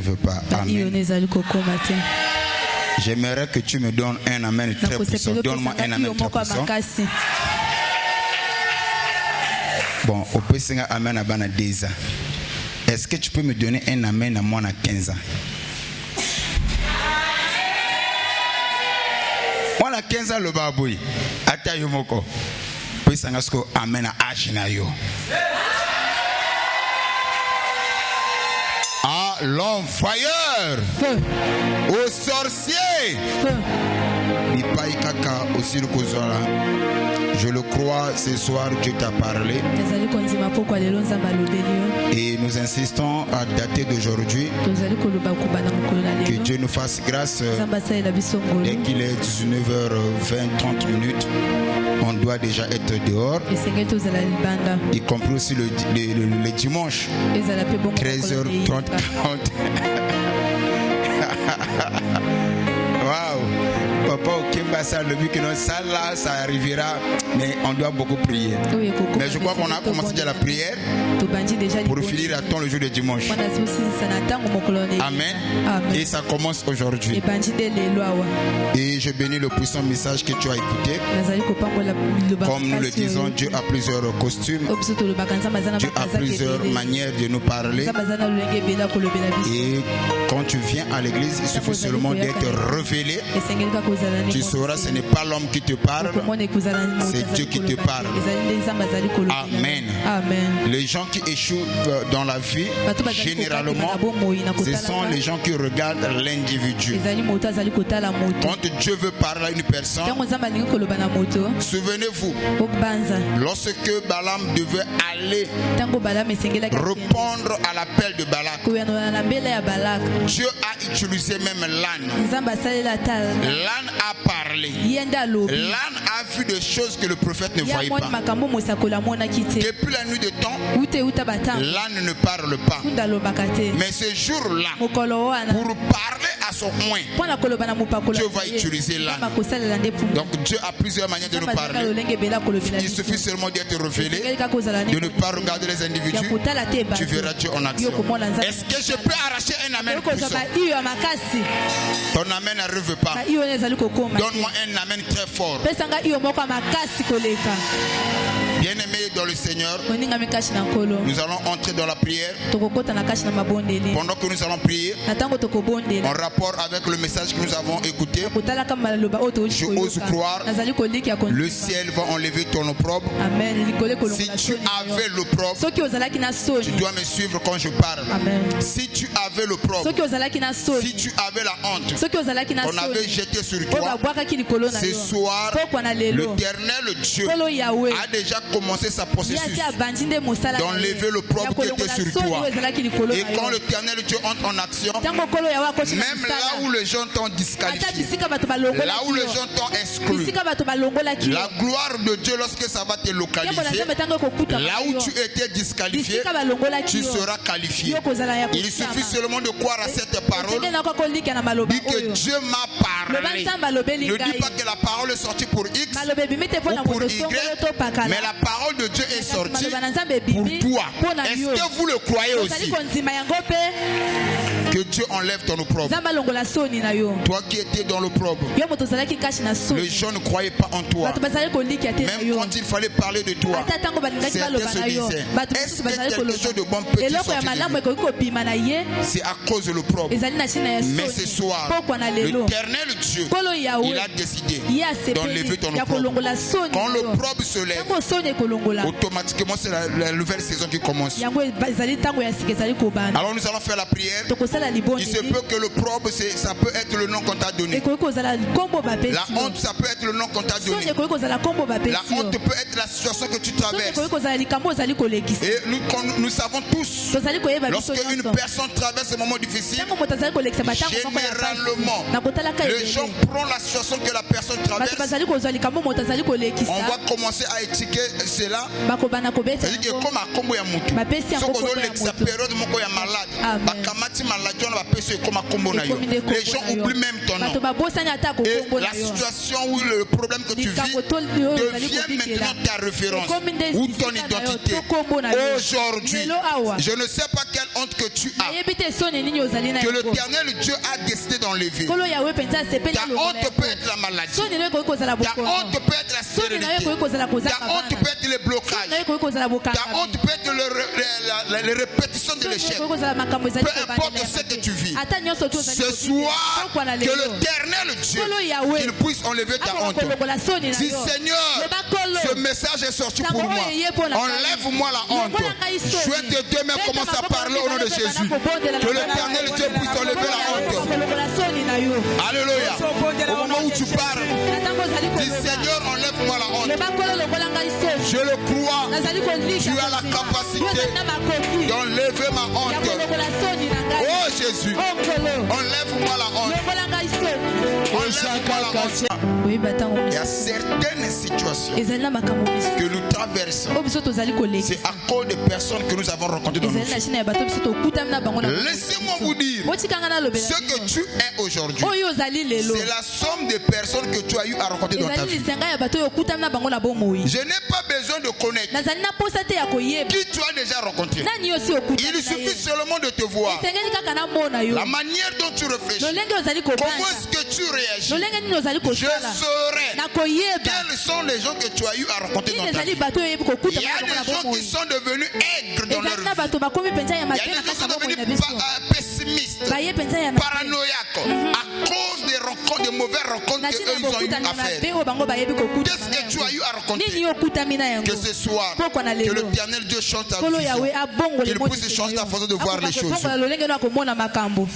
n'arrive pas. Amen. J'aimerais que tu me donnes un amen très puissant. Donne-moi un amen très puissant. Bon, au PC, amen à bana 10 ans. Est-ce que tu peux me donner un amen à moi à 15 ans? Moi à 15 ans, le baboui. Ata yomoko. Puis ça amen à Ashina yo. À l'enfayeur. Au sorcier. Nipai kaka aussi le kozala. Je le crois, ce soir Dieu t'a parlé. Et nous insistons à dater d'aujourd'hui. Que Dieu nous fasse grâce. Dès qu'il est 19h20, 30 minutes, on doit déjà être dehors. Y compris aussi le dimanche, 13h30. Waouh! Papa, ça, le but que ça là, ça arrivera, mais on doit beaucoup prier. Mais je crois qu'on a commencé déjà la prière pour finir à temps le jour de dimanche. Amen. Et ça commence aujourd'hui. Et je bénis le puissant message que tu as écouté. Comme nous le disons, Dieu a plusieurs costumes. Dieu a plusieurs manières de nous parler. Et quand tu viens à l'église, il suffit seulement d'être révélé. Tu sauras, ce n'est pas l'homme qui te parle, c'est Dieu qui te parle. Amen. Les gens qui échouent dans la vie, généralement, ce sont les gens qui regardent l'individu. Quand Dieu veut parler à une personne, souvenez-vous, lorsque Balaam devait aller répondre à l'appel de Balak, Dieu a utilisé même l'âne. L'âne a parlé. L'âne a vu des choses que le prophète ne voyait pas. Depuis la nuit de temps, l'âne ne parle pas. Mais ce jour-là, pour parler à son moins, Dieu va utiliser l'âne. Donc Dieu a plusieurs manières de nous parler. Il suffit seulement d'être révélé, de ne pas regarder les individus. Tu verras Dieu en action. Est-ce que je peux arracher un amen puissant? Ton amen n'arrive pas. Donne-moi un amen très fort. Bien-aimés dans le Seigneur, nous allons entrer dans la prière. Pendant que nous allons prier, en rapport avec le message que nous avons écouté, je ose croire, le ciel va enlever ton opprobre. Si tu avais l'opprobre, tu dois me suivre quand je parle. Si tu avais l'opprobre, si tu avais la honte, on avait jeté sur toi, ce soir, l'Éternel Dieu a déjà commencé sa processus d'enlever l'opprobre qui était sur toi. Et quand l'Éternel Dieu entre en action, même là où les gens t'ont disqualifié, là où les gens t'ont exclu, la gloire de Dieu lorsque ça va te localiser, là où tu étais disqualifié, tu seras qualifié. Il suffit seulement de croire à cette parole. Dis que Dieu m'a parlé. Ne dis pas que la parole est sortie pour X ou pour Y, mais la parole de Dieu est sortie pour toi. Est-ce que vous le croyez aussi? Que Dieu enlève ton opprobre. Toi qui étais dans l'opprobre, les gens ne croyaient pas en toi. Même quand il fallait parler de toi, certains se disaient, est-ce que quelque chose de bon peut sortir de lui? C'est à cause de l'opprobre. Mais ce soir, l'Éternel Dieu, il a décidé d'enlever ton opprobre. Quand l'opprobre se lève, automatiquement c'est la nouvelle saison qui commence. Alors nous allons faire la prière. Il se peut que l'opprobre, ça peut être le nom qu'on t'a donné. La honte, ça peut être le nom qu'on t'a donné. La honte peut être la situation que tu traverses. Et nous savons tous, lorsque une personne traverse un moment difficile, généralement, les gens prennent la situation que la personne traverse. On va commencer à étiqueter cela. C'est-à-dire que comme à Kombo ya Moutou, sa période moko ya malade, bakamati malade. maladie, les gens oublient même ton nom. Et la situation ou le problème que tu vis devient maintenant ta référence ou ton identité. Aujourd'hui, je ne sais pas quelle honte que tu as, que l'Éternel Dieu a décidé d'enlever. Ta honte peut être la maladie, ta honte peut être la stérilité, ta honte peut être les blocages, ta honte peut être les répétitions de l'échec. Peu importe ce que tu vis, ce soir, que l'Éternel Dieu qu'il puisse enlever ta honte. Dis Seigneur, ce message est sorti pour moi. Enlève-moi la honte. Joins tes deux mains, commence à parler au nom de Jésus. Que l'Éternel Dieu puisse enlever la honte. Alléluia. Au moment où tu parles, dis Seigneur, enlève-moi la honte. Je le crois. Tu as la capacité d'enlever ma honte. Oh Jésus, enlève-moi la honte. Enlève-moi la honte. Il y a certaines situations que nous traversons. C'est à cause des personnes que nous avons rencontrées dans nos vies. Laissez-moi vous dire, ce que tu es aujourd'hui, c'est la somme des personnes que tu as eu à rencontrer dans ta vie. Je n'ai pas besoin de connaître qui tu as déjà rencontré. Il suffit seulement de te voir. La manière dont tu réfléchis, comment est-ce que tu réagis, je saurai quels sont les gens que tu as eu à rencontrer dans ta vie. Il y a des gens qui sont devenus aigres dans leur vie. Il y a des gens qui sont devenus pessimistes, paranoïaques, à cause des rencontres, des mauvaises rencontres qu'eux ont eu à faire. Qu'est-ce que tu as eu à rencontrer? Que ce soir, que l'Éternel Dieu change ta vision, qu'il puisse changer ta façon de voir les choses.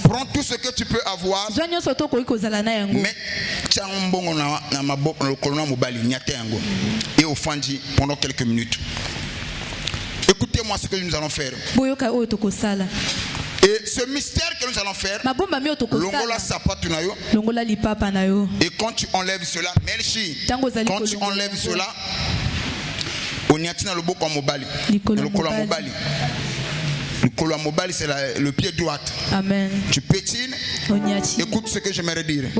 Prends tout ce que tu peux avoir, mais et au fandi pendant quelques minutes. Écoutez-moi ce que nous allons faire. Et ce mystère que nous allons faire, et quand tu enlèves cela, merci. Quand tu enlèves cela, le mobile, c'est le pied droit. Amen. Tu pétines. Écoute ce que j'aimerais dire.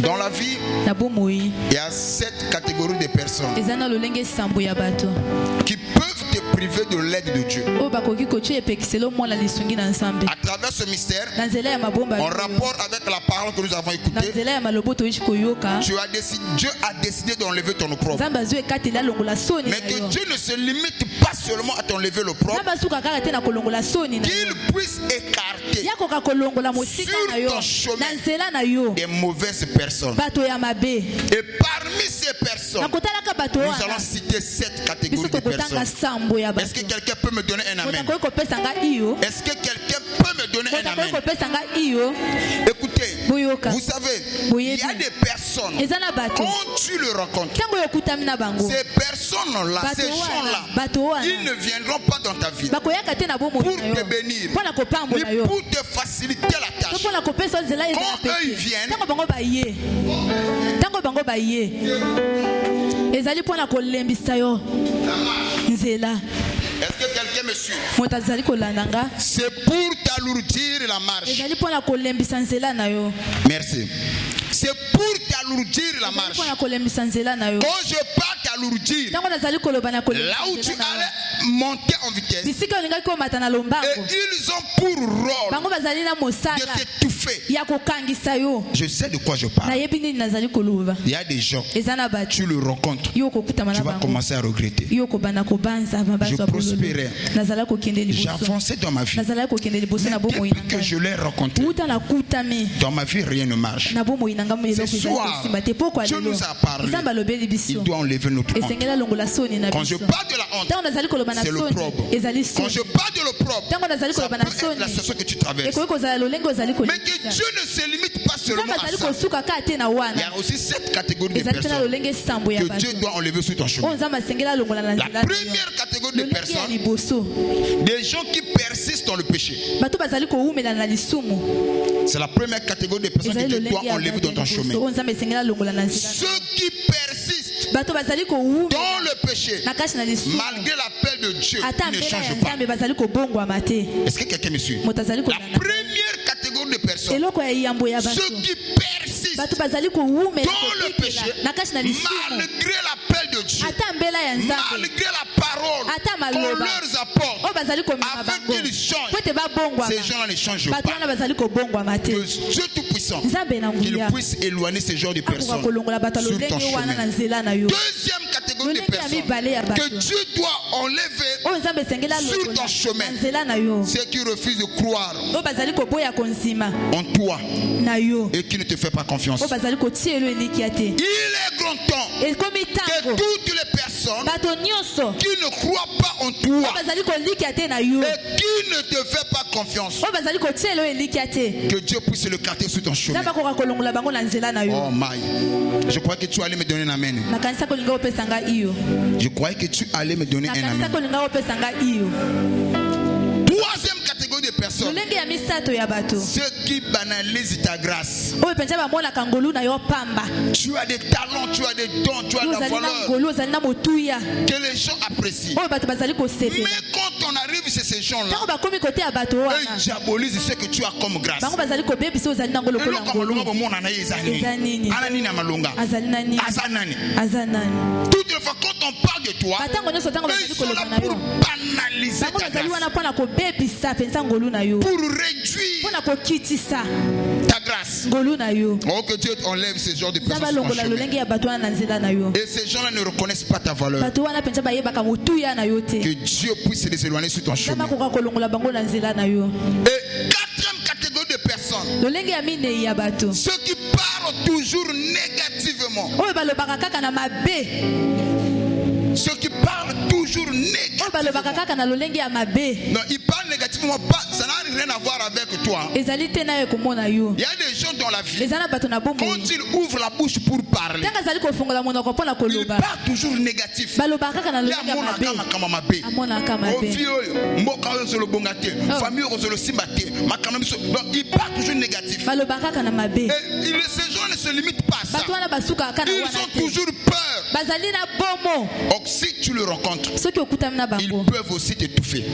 Dans la vie, il y a 7 catégories de personnes qui peuvent te priver de l'aide de Dieu. À travers ce mystère, en rapport avec la parole que nous avons écoutée, Dieu a décidé d'enlever ton opprobre. Mais que Dieu ne se limite pas seulement à t'enlever l'opprobre, qu'il puisse écarter sur ton chemin des mauvaises personnes. Et parmi ces personnes, nous allons citer 7 catégories de personnes. Est-ce que quelqu'un peut me donner un amen? Est-ce que quelqu'un peut me donner un amen? Écoutez, vous savez, il y a des personnes, quand tu le rencontres, ces personnes-là, ces gens-là, ils ne viendront pas dans ta vie pour te bénir, ni pour te faciliter la tâche. Quand eux ils viennent, est-ce que quelqu'un me suit? C'est pour t'alourdir la marche. Merci. C'est pour t'alourdir la marche. Quand je parle t'alourdir, là où tu allais monter en vitesse, et ils ont pour rôle de t'étouffer. Je sais de quoi je parle. Il y a des gens, tu le rencontres, tu vas commencer à regretter. Je prospérais, j'avançais dans ma vie, mais depuis que je l'ai rencontré, dans ma vie rien ne marche. Ce soir, Dieu nous a parlé, il doit enlever notre honte. Quand je parle de la honte, c'est l'opprobre. Quand je parle de l'opprobre, ça peut être la situation que tu traverses. Mais que Dieu ne se limite pas seulement à ça. Il y a aussi 7 catégories de personnes que Dieu doit enlever sur ton chemin. La première catégorie de personnes, des gens qui persistent dans le péché. C'est la première catégorie de personnes que Dieu doit enlever dans ton chemin. Ceux qui persistent dans le péché, malgré l'appel de Dieu, ils ne changent pas. Est-ce que quelqu'un me suit? La première catégorie de personnes, ceux qui persistent dans le péché, malgré l'appel de Dieu, malgré la parole qu'on leur apporte, afin qu'ils changent, ces gens-là ne changent pas. Que Dieu Tout-Puissant, qu'il puisse éloigner ce genre de personnes sur ton chemin. Deuxième catégorie de personnes que Dieu doit enlever sur ton chemin, ceux qui refusent de croire en toi et qui ne te fait pas confiance. Il est grand temps que toutes les personnes qui ne croient pas en toi et qui ne te fait pas confiance, que Dieu puisse le carter sur ton chemin. Oh my, je crois que tu allais me donner un amen. Je croyais que tu allais me donner un amen. Troisième catégorie de personnes, ceux qui banalisent ta grâce. Tu as des talents, tu as des dons, tu as de la valeur que les gens apprécient. Mais quand on arrive chez ces gens-là, ils diabolisent ce que tu as comme grâce. Toutefois, quand on parle de toi, ils sont là pour banaliser ta grâce, pour réduire ta grâce. Oh, que Dieu enlève ce genre de personnes sur ton chemin. Et ces gens-là ne reconnaissent pas ta valeur. Que Dieu puisse les éloigner sur ton chemin. Et quatrième catégorie de personnes, ceux qui parlent toujours négativement. Ceux qui parlent toujours négativement. Non, ils parlent négativement, ça n'a rien à voir avec toi. Il y a des gens dans la vie, quand ils ouvrent la bouche pour parler, ils parlent toujours négatif. Ils parlent toujours négatif. Et ces gens ne se limitent pas à ça. Ils ont toujours peur. Donc si tu le rencontres, ils peuvent aussi t'étouffer.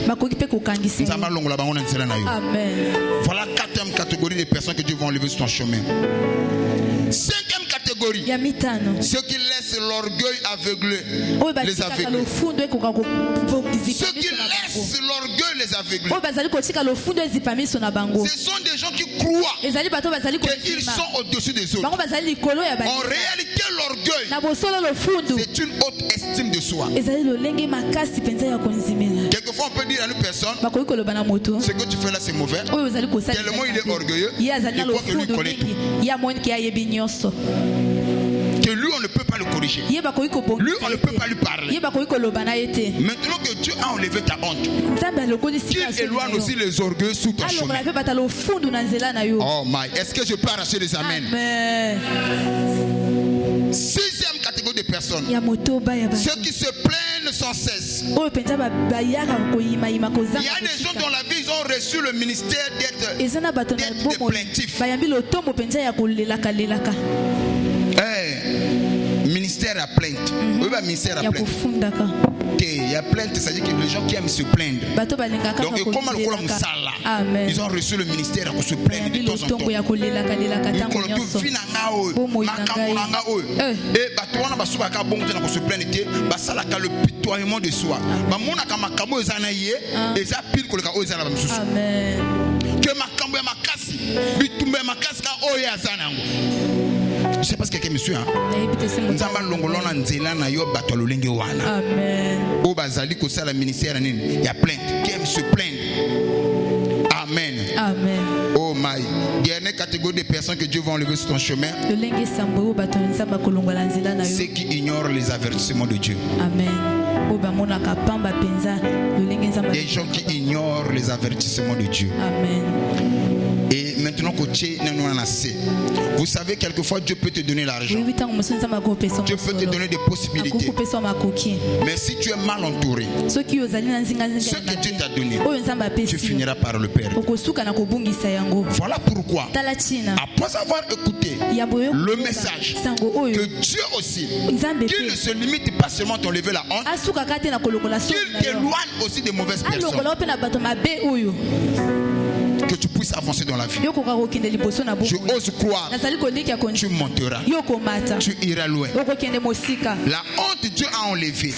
Amen. Voilà la quatrième catégorie de personnes que Dieu va enlever sur ton chemin. Cinquième catégorie, ceux qui laissent l'orgueil aveugler les aveugles. Ceux qui laissent l'orgueil les aveugler. Ce sont des gens qui croient qu'ils sont au-dessus des autres. En réalité, l'orgueil, c'est une haute estime de soi. Quelquefois, on peut dire à une personne, ce que tu fais là, c'est mauvais. Tellement il est orgueilleux, il croit que lui connaît tout. Que lui, on ne peut pas le corriger. Lui, on ne peut pas lui parler. Maintenant que Dieu a enlevé ta honte, qu'il éloigne aussi les orgueils sous ton chemin. Oh my, est-ce que je peux arracher les amens? Sixième catégorie de personnes, ceux qui se plaignent sans cesse. Il y a des gens dans la vie, ils ont reçu le ministère d'être des plaintifs. Ministère à plainte. Oui, ministère à plainte. Il y a plainte, c'est-à-dire que les gens qui aiment se plaindre. Donc, comme ils ont reçu le ministère à se plaindre de temps en temps. Et le pitoyement de soi. Que je sais pas si quelqu'un me suit. Amen. Il y a plainte qui aiment se plaindre. Amen. Amen. Oh my. Dernière catégorie de personnes que Dieu va enlever sur ton chemin, ceux qui ignorent les avertissements de Dieu. Amen. Des gens qui ignorent les avertissements de Dieu. Amen. Et maintenant vous savez, quelquefois Dieu peut te donner l'argent. Dieu peut te donner des possibilités. Mais si tu es mal entouré, ce que Dieu t'a donné, tu finiras par le perdre. Voilà pourquoi, après avoir écouté le message que Dieu aussi, qu'il ne se limite pas seulement à t'enlever la honte, qu'il t'éloigne aussi des mauvaises personnes, que tu puisses avancer dans la vie. Je ose croire, tu monteras, tu iras loin. La honte, Dieu a enlevé.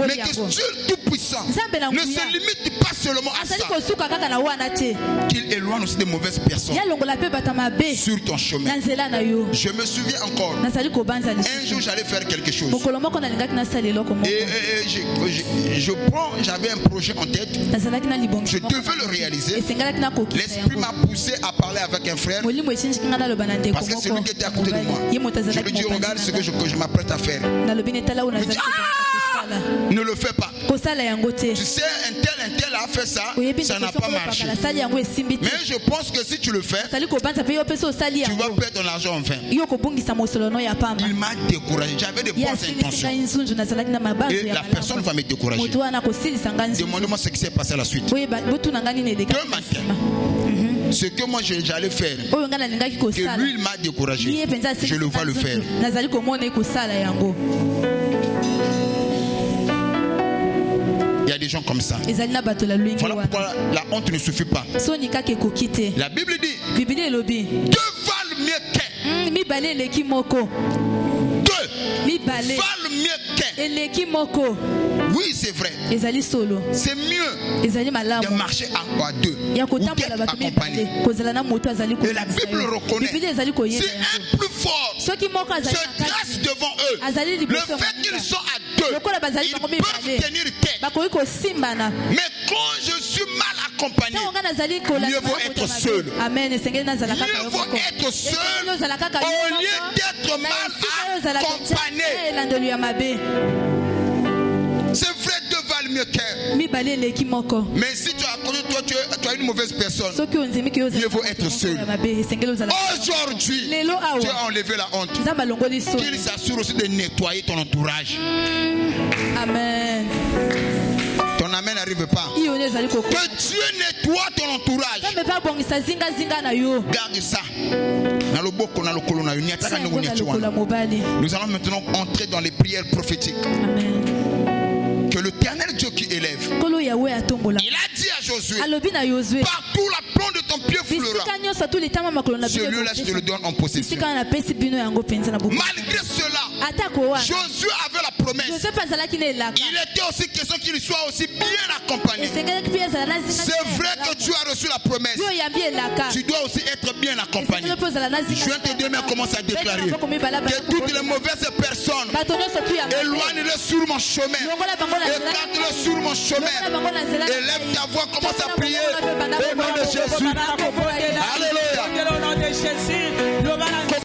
Mais que Dieu Tout-Puissant ne se limite pas seulement à ça, qu'il éloigne aussi des mauvaises personnes sur ton chemin. Je me souviens encore, un jour j'allais faire quelque chose et j'avais un projet en tête, je devais le réaliser. L'esprit m'a poussé à parler avec un frère parce que c'est lui qui était à côté de moi. Je lui dis, regarde ce que je m'apprête à faire. Il me dit, ne le fais pas. Tu sais, un tel a fait ça, ça n'a pas marché. Mais je pense que si tu le fais, tu vas perdre ton argent enfin. Il m'a découragé. J'avais de bonnes intentions. Et la personne va me décourager. Demandez-moi ce qui s'est passé à la suite. Deux matins, ce que moi j'allais faire, que lui il m'a découragé, je le vois le faire. Il y a des gens comme ça. Voilà pourquoi la honte ne suffit pas. La Bible dit, deux valent mieux qu'un. Deux valent mieux qu'un. Oui, c'est vrai. C'est mieux de marcher à deux ou d'être accompagné. Et la Bible reconnaît, si un plus fort se dresse devant eux, le fait qu'ils sont à deux, ils peuvent tenir tête. Mais quand je suis mal accompagné, mieux vaut être seul. Mieux vaut être seul au lieu d'être mal accompagné. C'est vrai, deux valent mieux qu'un. Mais si tu as connu, toi, tu as une mauvaise personne, mieux vaut être seul. Aujourd'hui, Dieu a enlevé la honte. Qu'il s'assure aussi de nettoyer ton entourage. Amen. Ton amen n'arrive pas. Que Dieu nettoie ton entourage. Garde ça. Nous allons maintenant entrer dans les prières prophétiques. Amen. Que l'Éternel Dieu qui élève, il a dit à Josué, partout la plante de ton pied foulera. Ce lieu-là, je te le donne en possession. Malgré cela, Josué avait la promesse. Il était aussi question qu'il soit aussi bien accompagné. C'est vrai que tu as reçu la promesse. Tu dois aussi être bien accompagné. Je viens te dire, mais commence à déclarer que toutes les mauvaises personnes, éloigne-les sur mon chemin. Écarte-les sur mon chemin. Élève ta voix, commence à prier au nom de Jésus. Alléluia.